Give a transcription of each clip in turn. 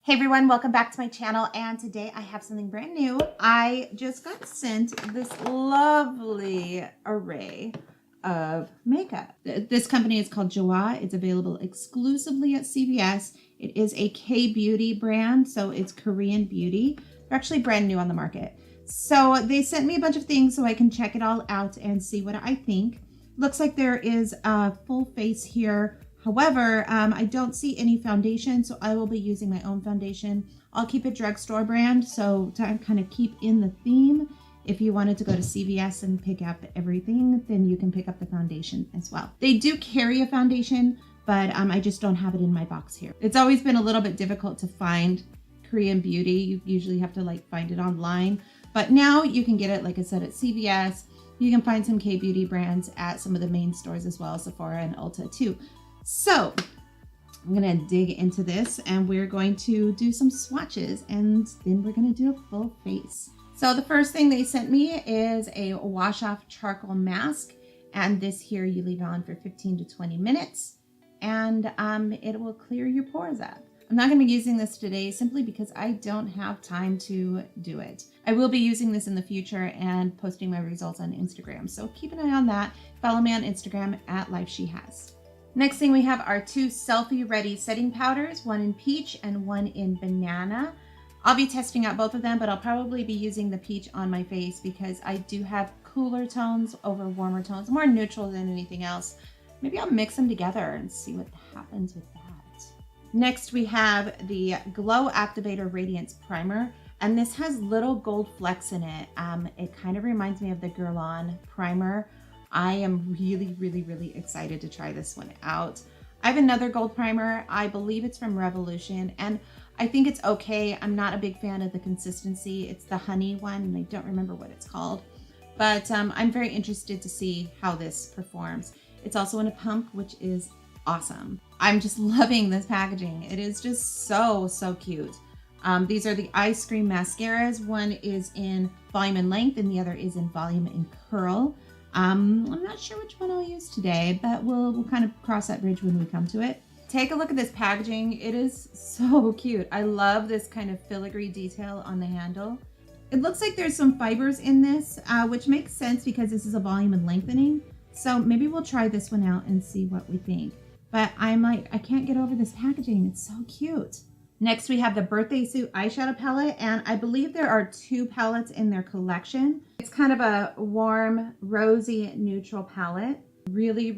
Hey everyone, welcome back to my channel, and today I have something brand new. I just got sent this lovely array of makeup. This company is called JOAH. It's available exclusively at CVS. It is a K-beauty brand, so it's Korean beauty. They're actually brand new on the market. So they sent me a bunch of things so I can check it all out and see what I think. Looks like there is a full face here. However, I don't see any foundation, so I will be using my own foundation. I'll keep it Drugstore brand, so to kind of keep in the theme. If you wanted to go to CVS and pick up everything, then you can pick up the foundation as well. They do carry a foundation, but I just don't have it in my box here. It's always been a little bit difficult to find Korean beauty. You usually have to like find it online, but now you can get it, like I said, at CVS. You can find some K-beauty brands at some of the main stores as well, Sephora and Ulta too. So I'm gonna dig into this and we're going to do some swatches and then we're gonna do a full face. So the first thing they sent me is a wash off charcoal mask, and this here you leave on for 15 to 20 minutes and it will clear your pores up. I'm not gonna be using this today simply because I don't have time to do it. I will be using this in the future and posting my results on Instagram, so keep an eye on that. Follow me on Instagram at LifeSheHas. Next thing we have are two Selfie Ready setting powders, one in peach and one in banana. I'll be testing out both of them, but I'll probably be using the peach on my face because I do have cooler tones over warmer tones, more neutral than anything else. Maybe I'll mix them together and see what happens with that. Next we have the Glow Activator Radiance Primer, and this has little gold flecks in it. It kind of reminds me of the Guerlain primer. I am really excited to try this one out. I have another gold primer. I believe it's from Revolution, and I think it's okay. I'm not a big fan of the consistency. It's the honey one, and I don't remember what it's called. But I'm very interested to see how this performs. It's also in a pump, which is awesome. I'm just loving this packaging. It is just so cute. These are the Scream Mascaras. One is in volume and length, and the other is in volume and curl. I'm not sure which one I'll use today, but we'll kind of cross that bridge when we come to it. Take a look at this packaging. It is so cute. I love this kind of filigree detail on the handle. It looks like there's some fibers in this, which makes sense because this is a volume and lengthening. So maybe we'll try this one out and see what we think. But I can't get over this packaging. It's so cute. Next, we have the Birthday Suit eyeshadow palette, and I believe there are two palettes in their collection. It's kind of a warm, rosy, neutral palette. Really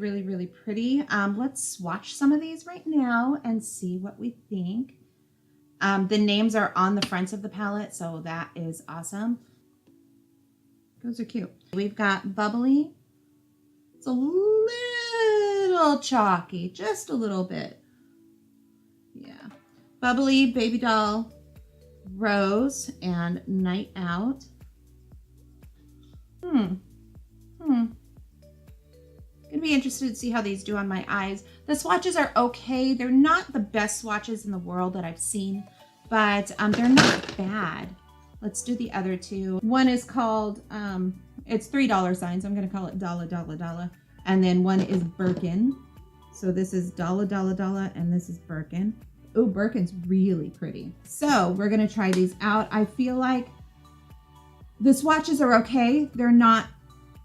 pretty. Let's swatch some of these right now and see what we think. The names are on the fronts of the palette, so that is awesome. Those are cute. We've got Bubbly. It's a little chalky, just a little bit. Yeah. Bubbly, Baby Doll, Rose, and Night Out. Gonna be interested to see how these do on my eyes. The swatches are okay. They're not the best swatches in the world that I've seen, but they're not bad. Let's do the other two. One is called, it's $3 signs. I'm gonna call it Dollar. And then one is Birkin. So this is Dollar, and this is Birkin. Oh, Birkin's really pretty. So we're gonna try these out. I feel like the swatches are okay. They're not,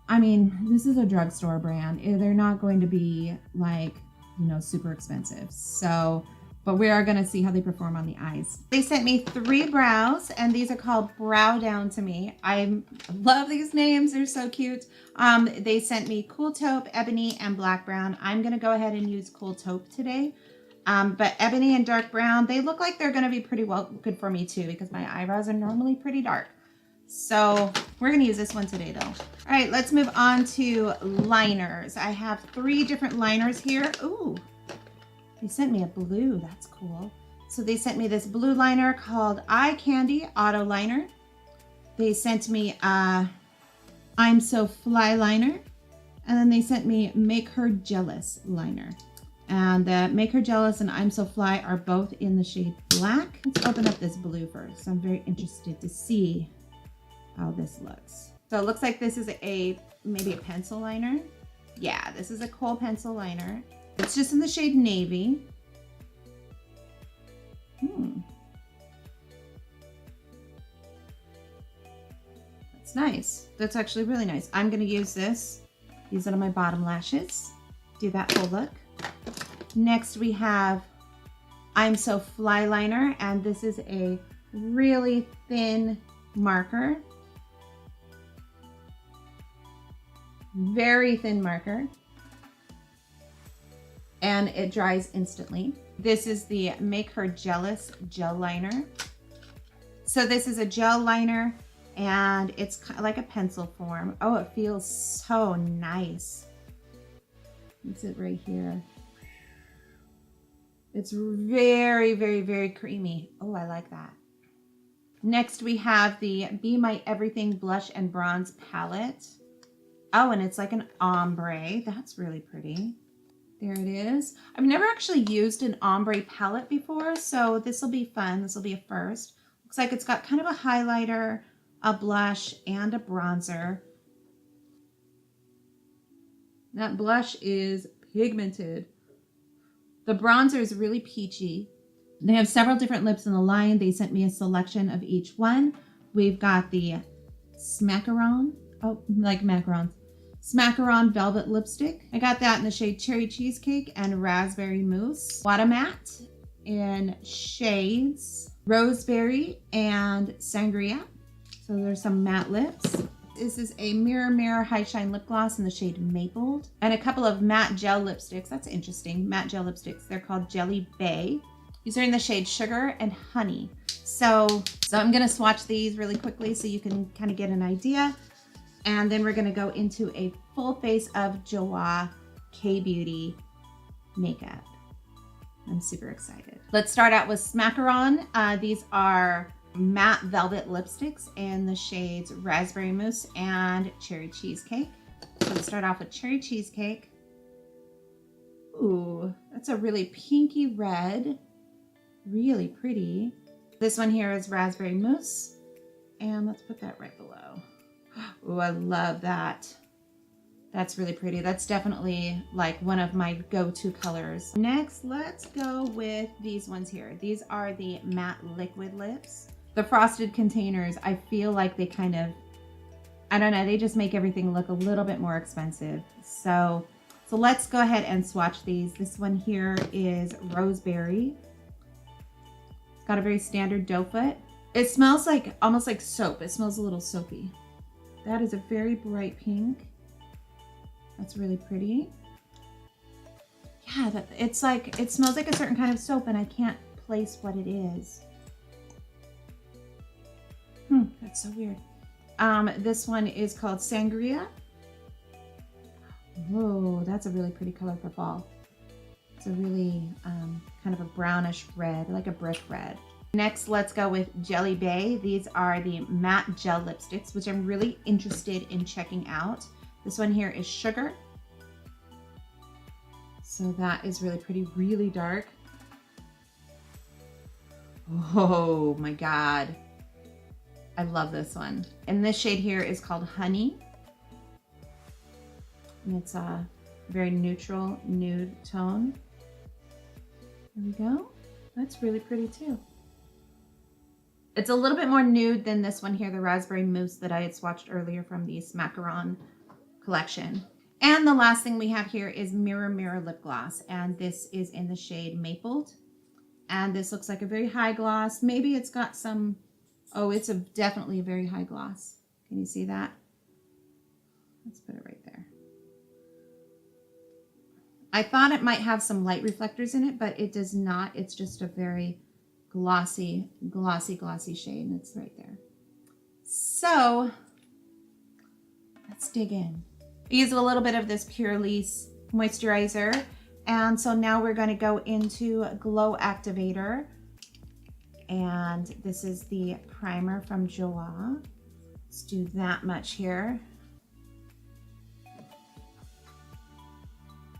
I mean, this is a drugstore brand. They're not going to be like, you know, super expensive. So, but we are gonna see how they perform on the eyes. They sent me 3 brows, and these are called Brow Down to Me. I love these names, they're so cute. They sent me Cool Taupe, Ebony, and Black Brown. I'm gonna go ahead and use Cool Taupe today. But Ebony and Dark Brown, they look like they're gonna be pretty good for me too, because my eyebrows are normally pretty dark. So we're gonna use this one today though. All right, let's move on to liners. I have 3 different liners here. Ooh, they sent me a blue, that's cool. So they sent me this blue liner called Eye Candy Auto Liner. They sent me I'm So Fly liner. And then they sent me Make Her Jealous liner. And Make Her Jealous and I'm So Fly are both in the shade black. Let's open up this blue first. I'm very interested to see how this looks. So it looks like this is maybe a pencil liner. Yeah, this is a kohl pencil liner. It's just in the shade Navy. It's nice. That's actually really nice. I'm gonna use this. Use it on my bottom lashes. Do that full look. Next we have I'm So Fly Liner, and this is a really thin marker. Very thin marker. And it dries instantly. This is the Make Her Jealous gel liner. So this is a gel liner and it's kind of like a pencil form. Oh, it feels so nice. It's it right here. It's very, very, very creamy. Oh, I like that. Next we have the Be My Everything Blush and Bronze Palette. Oh, and it's like an ombre. That's really pretty. There it is. I've never actually used an ombre palette before, so this will be fun. This will be a first. Looks like it's got kind of a highlighter, a blush, and a bronzer. That blush is pigmented. The bronzer is really peachy. They have several different lips in the line. They sent me a selection of each one. We've got the Smackaron. Oh, like macarons. Smackaron Velvet Lipstick. I got that in the shade Cherry Cheesecake and Raspberry Mousse. Water Matte in shades Roseberry and Sangria. So there's some matte lips. This is a Mirror High Shine Lip Gloss in the shade Mapled. And a couple of matte gel lipsticks. That's interesting. Matte gel lipsticks. They're called Jelly Bay. These are in the shade Sugar and Honey. So I'm going to swatch these really quickly so you can kind of get an idea. And then we're gonna go into a full face of JOAH Beauty makeup. I'm super excited. Let's start out with Smackaron. These are matte velvet lipsticks in the shades Raspberry Mousse and Cherry Cheesecake. So let's start off with Cherry Cheesecake. Ooh, that's a really pinky red. Really pretty. This one here is Raspberry Mousse. And let's put that right below. Oh, I love that. That's really pretty. That's definitely like one of my go-to colors. Next, let's go with these ones here. These are the matte liquid lips. The frosted containers, I feel like they kind of, I don't know, they just make everything look a little bit more expensive. So let's go ahead and swatch these. This one here is Roseberry. It's got a very standard doe foot. It smells like almost like soap. It smells a little soapy. That is a very bright pink. That's really pretty. Yeah, it's like, it smells like a certain kind of soap and I can't place what it is. That's so weird. This one is called Sangria. Whoa, that's a really pretty color for fall. It's a really kind of a brownish red, like a brick red. Next, let's go with Jelly Bay. These are the matte gel lipsticks, which I'm really interested in checking out. This one here is Sugar. So that is really pretty, really dark. Oh my God. I love this one. And this shade here is called Honey. And it's a very neutral nude tone. There we go. That's really pretty too. It's a little bit more nude than this one here, the Raspberry Mousse that I had swatched earlier from the Smackaron collection. And the last thing we have here is Mirror Lip Gloss. And this is in the shade Mapled. And this looks like a very high gloss. Maybe it's got some, oh, it's definitely a very high gloss. Can you see that? Let's put it right there. I thought it might have some light reflectors in it, but it does not. It's just a very glossy shade, and it's right there. So let's dig in. I used a little bit of this Pure Lease moisturizer, and so now we're going to go into Glow Activator, and this is the primer from JOAH. Let's do that much here.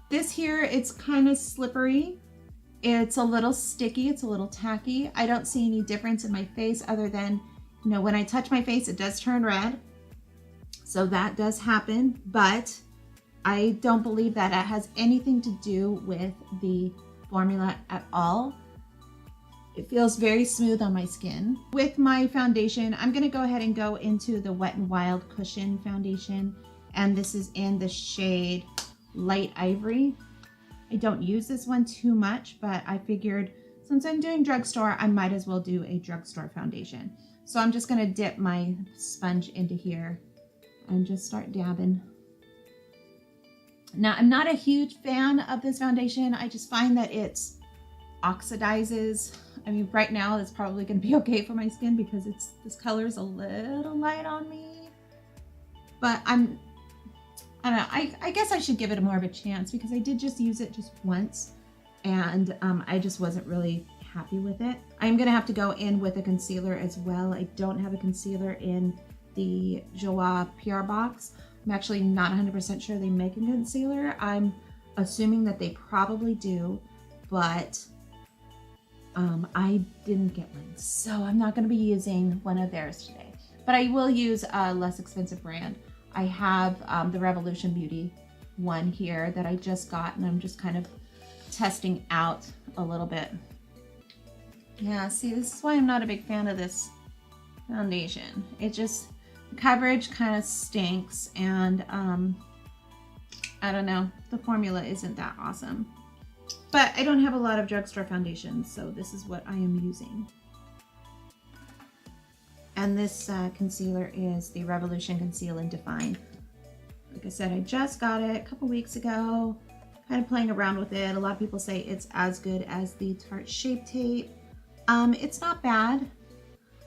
This here, it's kind of slippery. It's a little sticky, it's a little tacky. I don't see any difference in my face other than, you know, when I touch my face, it does turn red. So that does happen, but I don't believe that it has anything to do with the formula at all. It feels very smooth on my skin. With my foundation, I'm gonna go ahead and go into the Wet n Wild Cushion Foundation. And this is in the shade Light Ivory. I don't use this one too much, but I figured since I'm doing drugstore, I might as well do a drugstore foundation. So I'm just gonna dip my sponge into here and just start dabbing. Now, I'm not a huge fan of this foundation. I just find that it oxidizes. I mean, right now it's probably gonna be okay for my skin because this color is a little light on me. But I don't know, I guess I should give it more of a chance because I did just use it just once and I just wasn't really happy with it. I'm gonna have to go in with a concealer as well. I don't have a concealer in the JOAH PR box. I'm actually not 100% sure they make a concealer. I'm assuming that they probably do, but I didn't get one. So I'm not gonna be using one of theirs today, but I will use a less expensive brand. I have the Revolution Beauty one here that I just got and I'm just kind of testing out a little bit. Yeah, see, this is why I'm not a big fan of this foundation. It just, the coverage kind of stinks and I don't know, the formula isn't that awesome. But I don't have a lot of drugstore foundations, so this is what I am using. And this concealer is the Revolution Conceal and Define. Like I said, I just got it a couple weeks ago, kind of playing around with it. A lot of people say it's as good as the Tarte Shape Tape. It's not bad.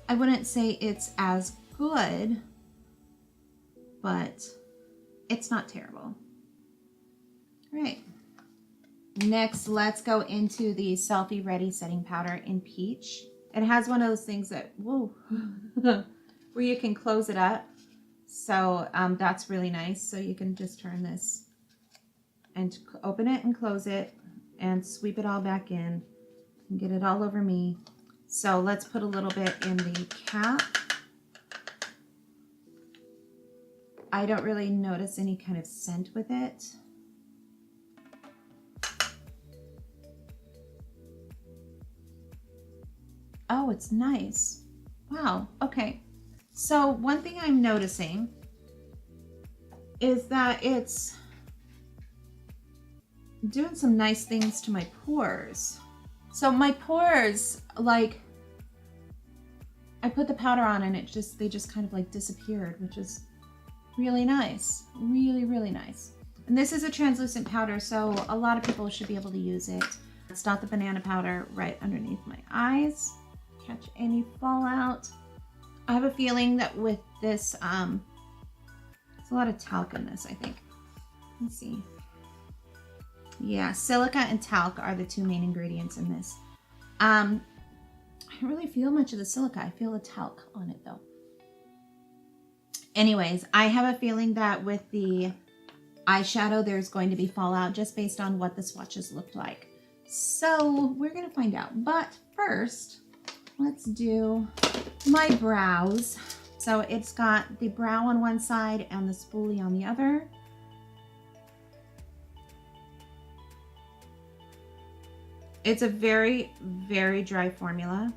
I wouldn't say it's as good, but it's not terrible. All right. Next, let's go into the Selfie Ready Setting Powder in Peach. It has one of those things that, whoa, where you can close it up. So that's really nice. So you can just turn this and open it and close it and sweep it all back in and get it all over me. So let's put a little bit in the cap. I don't really notice any kind of scent with it. Oh, it's nice. Wow, okay. So one thing I'm noticing is that it's doing some nice things to my pores. So my pores, like, I put the powder on and they just kind of like disappeared, which is really nice. Really, really nice. And this is a translucent powder, so a lot of people should be able to use it. It's not the banana powder right underneath my eyes. Catch any fallout. I have a feeling that with this, there's a lot of talc in this, I think. Let's see. Yeah, silica and talc are the two main ingredients in this. I don't really feel much of the silica. I feel the talc on it though. Anyways, I have a feeling that with the eyeshadow, there's going to be fallout just based on what the swatches looked like. So we're gonna find out. But first, let's do my brows. So it's got the brow on one side and the spoolie on the other. It's a very, very dry formula.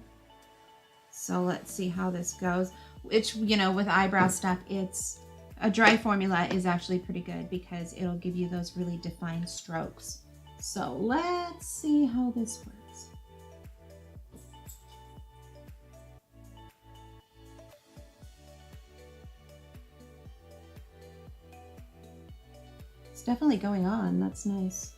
So let's see how this goes. Which, you know, with eyebrow stuff, it's a dry formula is actually pretty good because it'll give you those really defined strokes. So let's see how this works. It's definitely going on. That's nice.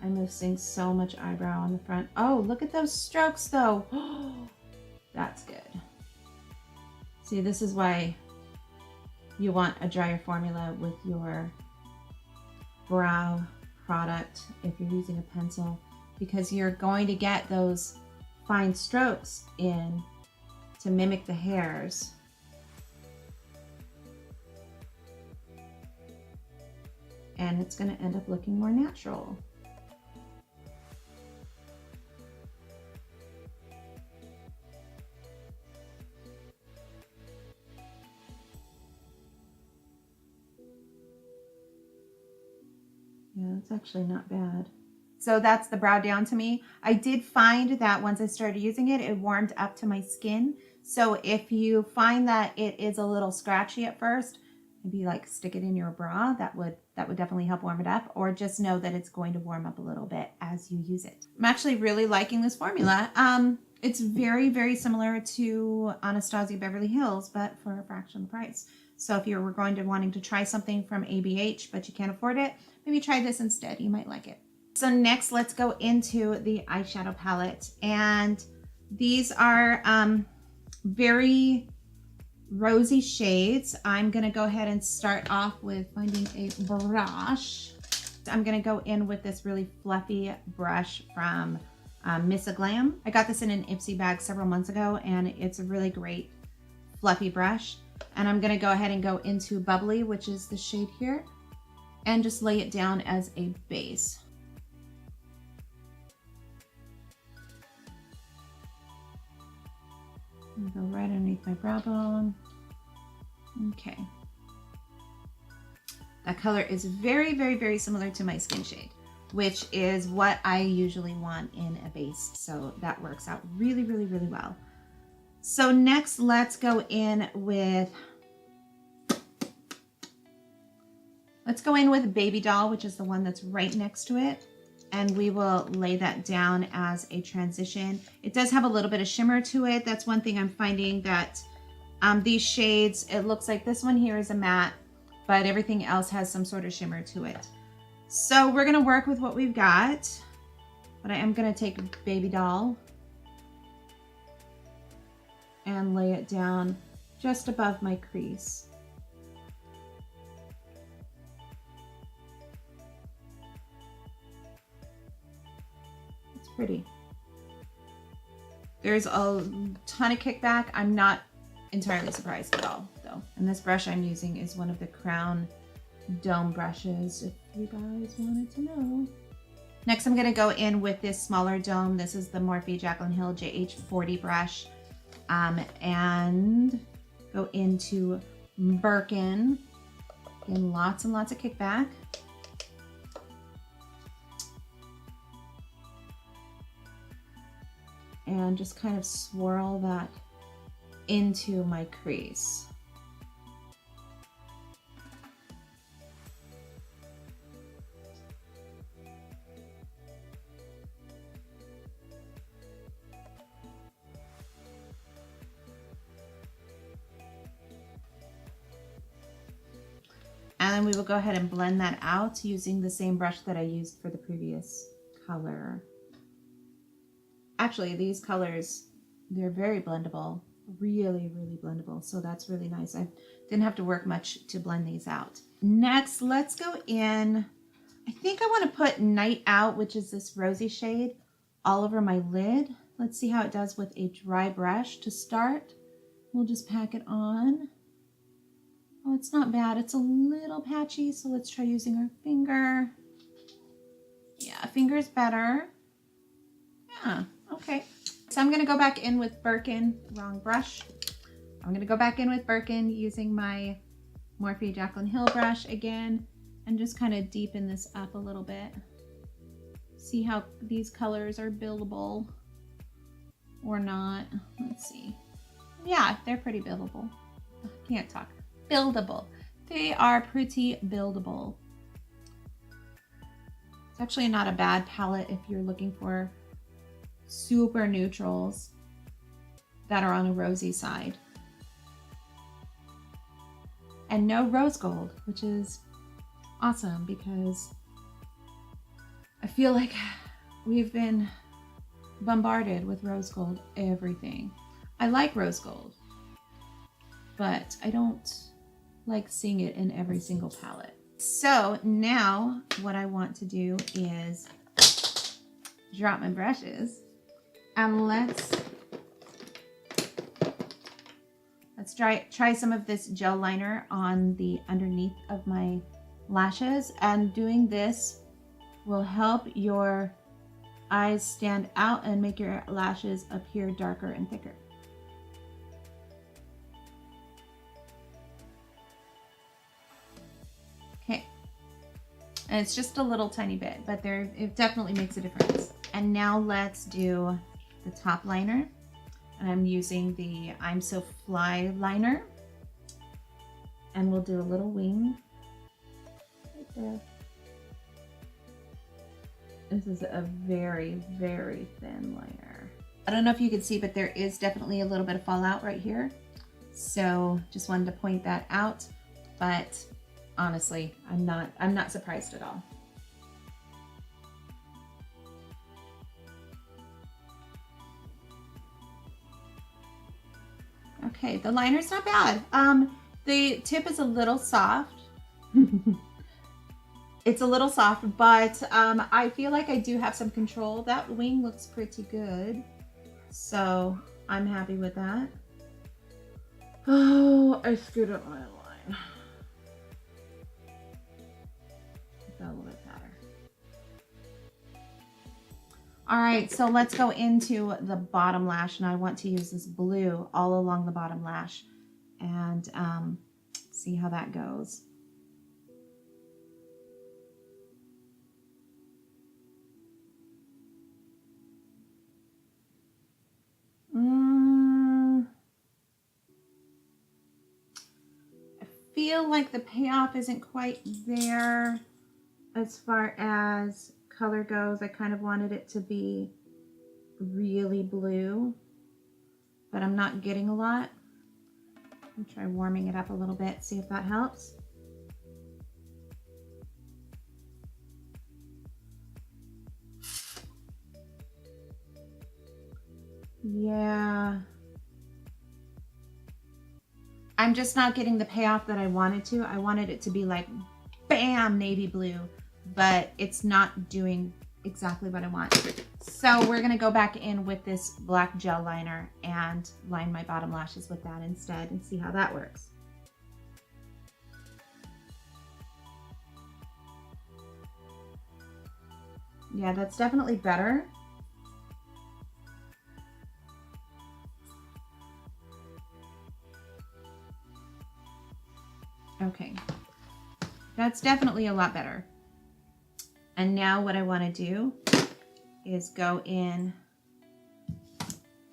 I'm missing so much eyebrow on the front. Oh, look at those strokes though. That's good. See, this is why you want a drier formula with your brow product if you're using a pencil, because you're going to get those fine strokes in to mimic the hairs. And it's going to end up looking more natural. Yeah, it's actually not bad. So that's the brow down to me. I did find that once I started using it, it warmed up to my skin. So if you find that it is a little scratchy at first, maybe like stick it in your bra. That would definitely help warm it up, or just know that it's going to warm up a little bit as you use it. I'm actually really liking this formula. It's very, very similar to Anastasia Beverly Hills, but for a fraction of the price. So if you're going to wanting to try something from ABH, but you can't afford it, maybe try this instead. You might like it. So next, let's go into the eyeshadow palette. And these are very rosy shades. I'm gonna go ahead and start off with finding a brush. I'm gonna go in with this really fluffy brush from Miss Glam. I got this in an Ipsy bag several months ago, and it's a really great fluffy brush. And I'm gonna go ahead and go into Bubbly, which is the shade here, and just lay it down as a base. I'm gonna go right underneath my brow bone. Okay. That color is very, very, very similar to my skin shade, which is what I usually want in a base. So that works out really, really, really well. So next, let's go in with Baby Doll, which is the one that's right next to it. And we will lay that down as a transition. It does have a little bit of shimmer to it. That's one thing I'm finding, that these shades, it looks like this one here is a matte, but everything else has some sort of shimmer to it. So we're gonna work with what we've got, but I am gonna take Baby Doll and lay it down just above my crease. Pretty. There's a ton of kickback. I'm not entirely surprised at all, though. And this brush I'm using is one of the Crown Dome brushes, if you guys wanted to know. Next, I'm gonna go in with this smaller dome. This is the Morphe Jaclyn Hill JH40 brush, and go into Birkin. Again, lots and lots of kickback. And just kind of swirl that into my crease. And then we will go ahead and blend that out using the same brush that I used for the previous color. Actually, these colors, they're very blendable, really, really blendable. So that's really nice. I didn't have to work much to blend these out. Next, let's go in. I think I want to put Night Out, which is this rosy shade, all over my lid. Let's see how it does with a dry brush to start. We'll just pack it on. Oh, it's not bad. It's a little patchy, so let's try using our finger. Yeah, finger's better. Yeah. Okay, so I'm gonna go back in with Birkin, wrong brush. I'm gonna go back in with Birkin using my Morphe Jaclyn Hill brush again, and just kind of deepen this up a little bit. See how these colors are buildable or not. Let's see. Yeah, they're pretty buildable. Can't talk. Buildable. They are pretty buildable. It's actually not a bad palette if you're looking for super neutrals that are on a rosy side. And no rose gold, which is awesome because I feel like we've been bombarded with rose gold everything. I like rose gold, but I don't like seeing it in every single palette. So now what I want to do is drop my brushes. Let's try some of this gel liner on the underneath of my lashes, and doing this will help your eyes stand out and make your lashes appear darker and thicker. Okay, And it's just a little tiny bit, but it definitely makes a difference. And now let's do the top liner. And I'm using the I'm So Fly liner. And we'll do a little wing right there. This is a very, very thin liner. I don't know if you can see, but there is definitely a little bit of fallout right here. So just wanted to point that out. But honestly, I'm not surprised at all. Okay, the liner's not bad. The tip is a little soft. It's a little soft, but I feel like I do have some control. That wing looks pretty good. So I'm happy with that. Oh, I screwed up my line. Got a little bit better. All right, so let's go into the bottom lash, and I want to use this blue all along the bottom lash and see how that goes. I feel like the payoff isn't quite there as far as color goes. I kind of wanted it to be really blue, but I'm not getting a lot. I'll try warming it up a little bit, see if that helps. Yeah. I'm just not getting the payoff that I wanted to. I wanted it to be like, bam, navy blue, but it's not doing exactly what I want. So we're gonna go back in with this black gel liner and line my bottom lashes with that instead and see how that works. Yeah, that's definitely better. Okay, that's definitely a lot better. And now what I want to do is go in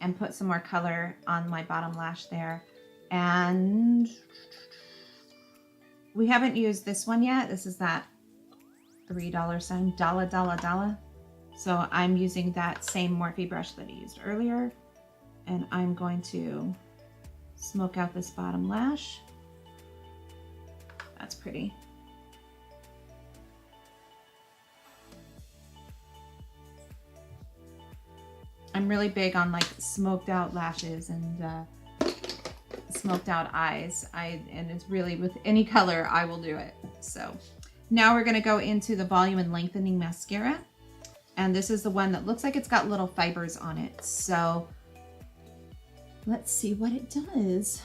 and put some more color on my bottom lash there. And we haven't used this one yet. This is that $3 sign, dollar. So I'm using that same Morphe brush that I used earlier. And I'm going to smoke out this bottom lash. That's pretty. I'm really big on like smoked out lashes and smoked out eyes. And it's really with any color I will do it. So now we're gonna go into the volume and lengthening mascara. And this is the one that looks like it's got little fibers on it. So let's see what it does.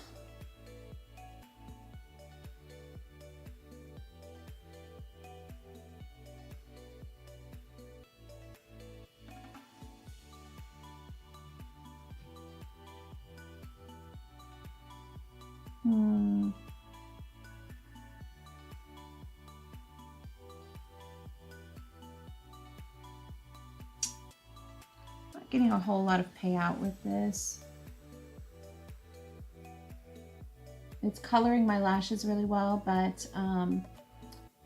Not getting a whole lot of payout with this. It's coloring my lashes really well, but I'm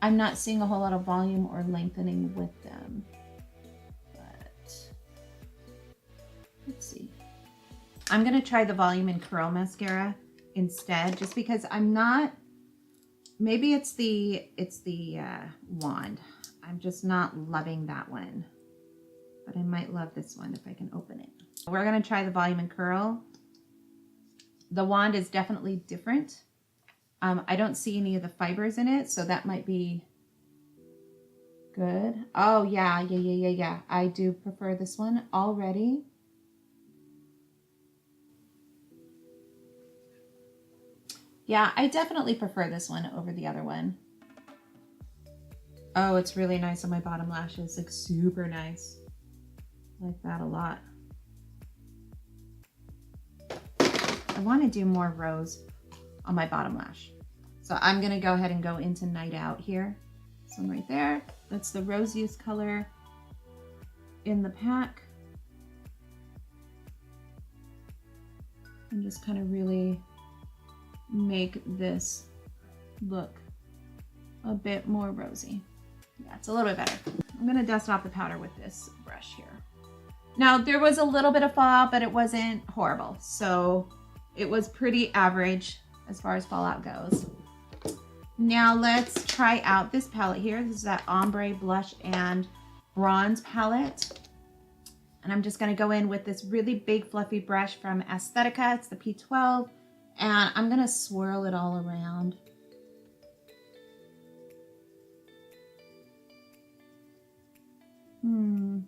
not seeing a whole lot of volume or lengthening with them. But let's see. I'm gonna try the volume and curl mascara instead, just because I'm not, maybe it's the wand. I'm just not loving that one, but I might love this one if I can open it. We're gonna try the volume and curl. The wand is definitely different. I don't see any of the fibers in it, so that might be good. Oh yeah. I do prefer this one already. Yeah, I definitely prefer this one over the other one. Oh, it's really nice on my bottom lashes, like super nice. I like that a lot. I want to do more rose on my bottom lash. So I'm gonna go ahead and go into Night Out here. This one right there. That's the Rose Use color in the pack. And just kind of really make this look a bit more rosy. Yeah, it's a little bit better. I'm gonna dust off the powder with this brush here. Now, there was a little bit of fallout, but it wasn't horrible. So it was pretty average as far as fallout goes. Now let's try out this palette here. This is that Ombre Blush and Bronze palette. And I'm just gonna go in with this really big fluffy brush from Aesthetica. It's the P12. And I'm gonna swirl it all around. You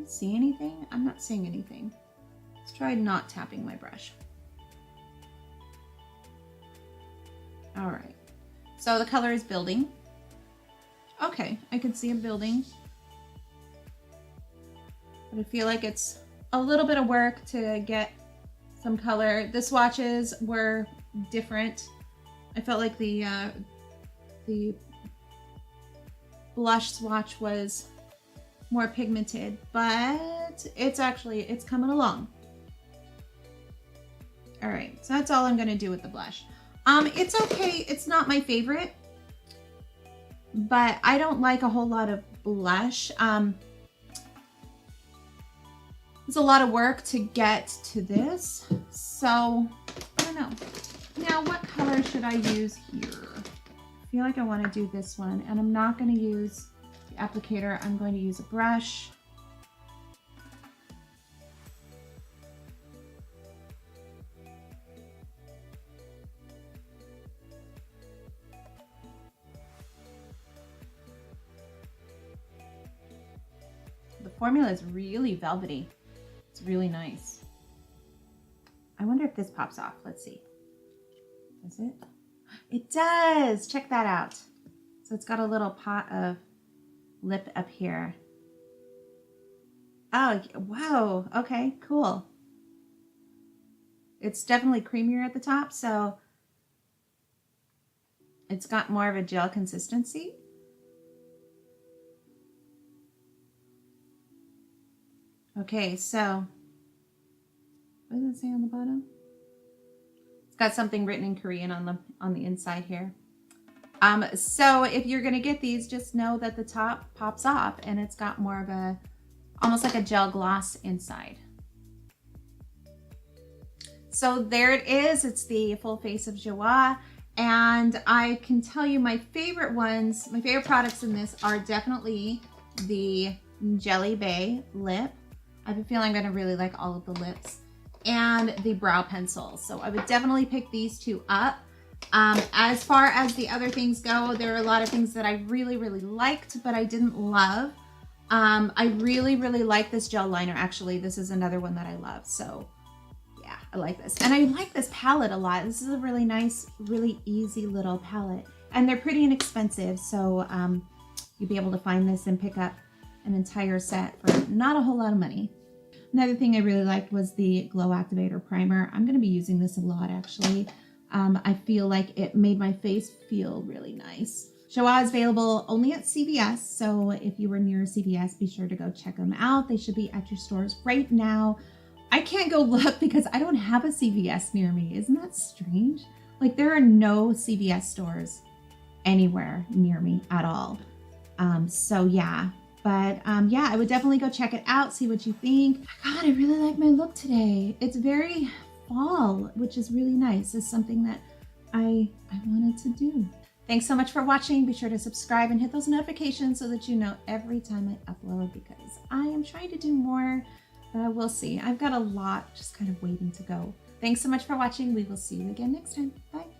see anything? I'm not seeing anything. Let's try not tapping my brush. All right, so the color is building. Okay, I can see it building. But I feel like it's a little bit of work to get some color. The swatches were different. I felt like the blush swatch was more pigmented, but it's coming along. All right, so that's all I'm gonna do with the blush. It's okay, it's not my favorite, but I don't like a whole lot of blush. It's a lot of work to get to this, so I don't know. Now, what color should I use here? I feel like I want to do this one, and I'm not going to use the applicator. I'm going to use a brush. The formula is really velvety. It's really nice. I wonder if this pops off. Let's see. Does it? It does! Check that out. So it's got a little pot of lip up here. Oh, wow. Okay, cool. It's definitely creamier at the top, so it's got more of a gel consistency. Okay, so what does it say on the bottom? It's got something written in Korean on the inside here. So if you're gonna get these, just know that the top pops off and it's got more of a, almost like a gel gloss inside. So there it is. It's the full face of JOAH. And I can tell you my favorite ones, my favorite products in this are definitely the Jelly Bay lip. I have a feeling I'm gonna really like all of the lips, and the brow pencils. So I would definitely pick these two up. As far as the other things go, there are a lot of things that I really, really liked, but I didn't love. I really, really like this gel liner. Actually, this is another one that I love. So yeah, I like this. And I like this palette a lot. This is a really nice, really easy little palette. And they're pretty inexpensive. So you'll be able to find this and pick up an entire set for not a whole lot of money. Another thing I really liked was the Glow Activator Primer. I'm going to be using this a lot, actually. I feel like it made my face feel really nice. JOAH is available only at CVS, so if you were near CVS, be sure to go check them out. They should be at your stores right now. I can't go look because I don't have a CVS near me. Isn't that strange? Like, there are no CVS stores anywhere near me at all. So yeah. But yeah, I would definitely go check it out, see what you think. God, I really like my look today. It's very fall, which is really nice. It's something that I wanted to do. Thanks so much for watching. Be sure to subscribe and hit those notifications so that you know every time I upload, because I am trying to do more, but we'll see. I've got a lot just kind of waiting to go. Thanks so much for watching. We will see you again next time. Bye.